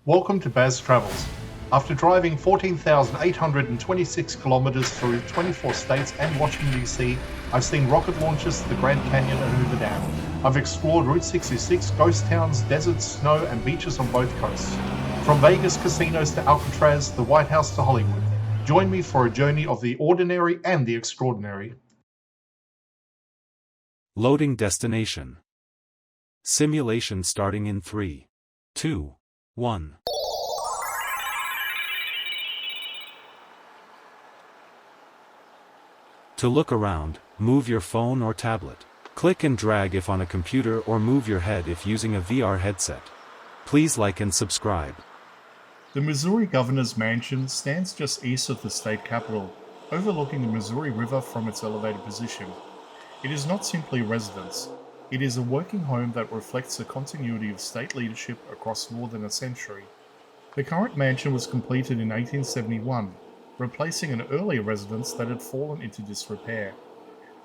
Welcome to Baz Travels. After driving 14,826 kilometers through 24 states and Washington, D.C., I've seen rocket launches to the Grand Canyon and Hoover Dam. I've explored Route 66, ghost towns, deserts, snow, and beaches on both coasts. From Vegas casinos to Alcatraz, the White House to Hollywood. Join me for a journey of the ordinary and the extraordinary. Loading destination. Simulation starting in 3, 2, 1. To look around, move your phone or tablet. Click and drag if on a computer or move your head if using a VR headset. Please like and subscribe. The Missouri Governor's Mansion stands just east of the state capitol, overlooking the Missouri River from its elevated position. It is not simply a residence. It is a working home that reflects the continuity of state leadership across more than a century. The current mansion was completed in 1871, replacing an earlier residence that had fallen into disrepair.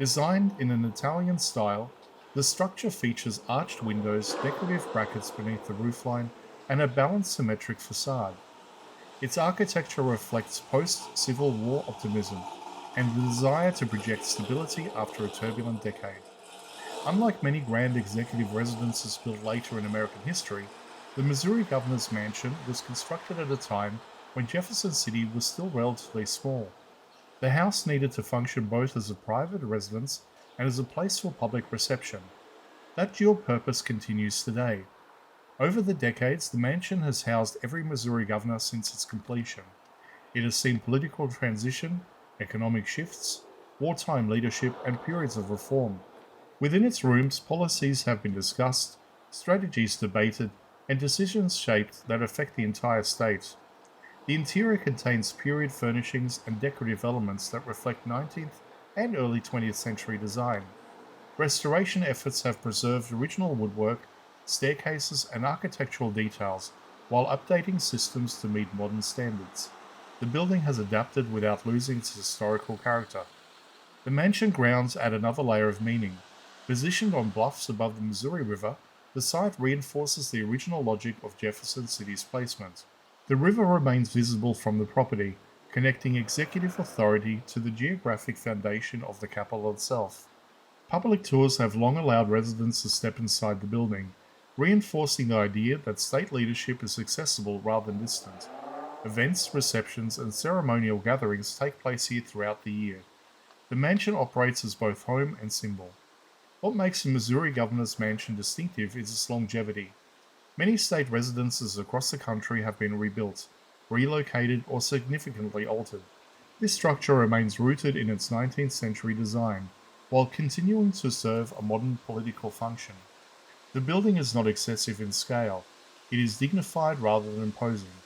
Designed in an Italian style, the structure features arched windows, decorative brackets beneath the roofline, and a balanced symmetric facade. Its architecture reflects post-Civil War optimism and the desire to project stability after a turbulent decade. Unlike many grand executive residences built later in American history, the Missouri Governor's Mansion was constructed at a time when Jefferson City was still relatively small. The house needed to function both as a private residence and as a place for public reception. That dual purpose continues today. Over the decades, the mansion has housed every Missouri governor since its completion. It has seen political transition, economic shifts, wartime leadership, and periods of reform. Within its rooms, policies have been discussed, strategies debated, and decisions shaped that affect the entire state. The interior contains period furnishings and decorative elements that reflect 19th and early 20th century design. Restoration efforts have preserved original woodwork, staircases, and architectural details, while updating systems to meet modern standards. The building has adapted without losing its historical character. The mansion grounds add another layer of meaning. Positioned on bluffs above the Missouri River, the site reinforces the original logic of Jefferson City's placement. The river remains visible from the property, connecting executive authority to the geographic foundation of the capital itself. Public tours have long allowed residents to step inside the building, reinforcing the idea that state leadership is accessible rather than distant. Events, receptions, and ceremonial gatherings take place here throughout the year. The mansion operates as both home and symbol. What makes the Missouri Governor's Mansion distinctive is its longevity. Many state residences across the country have been rebuilt, relocated, or significantly altered. This structure remains rooted in its 19th century design, while continuing to serve a modern political function. The building is not excessive in scale. It is dignified rather than imposing.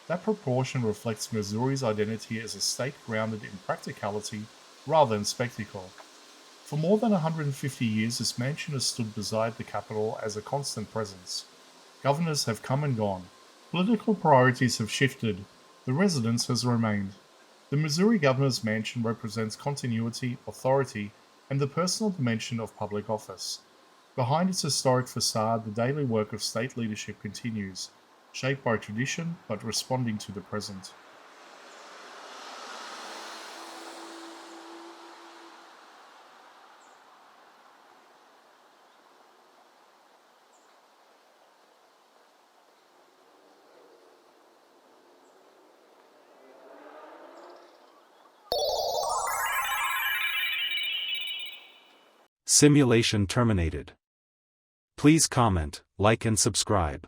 That proportion reflects Missouri's identity as a state grounded in practicality rather than spectacle. For more than 150 years, this mansion has stood beside the Capitol as a constant presence. Governors have come and gone. Political priorities have shifted. The residence has remained. The Missouri Governor's Mansion represents continuity, authority, and the personal dimension of public office. Behind its historic facade, the daily work of state leadership continues, shaped by tradition but responding to the present. Simulation terminated. Please comment, like and subscribe.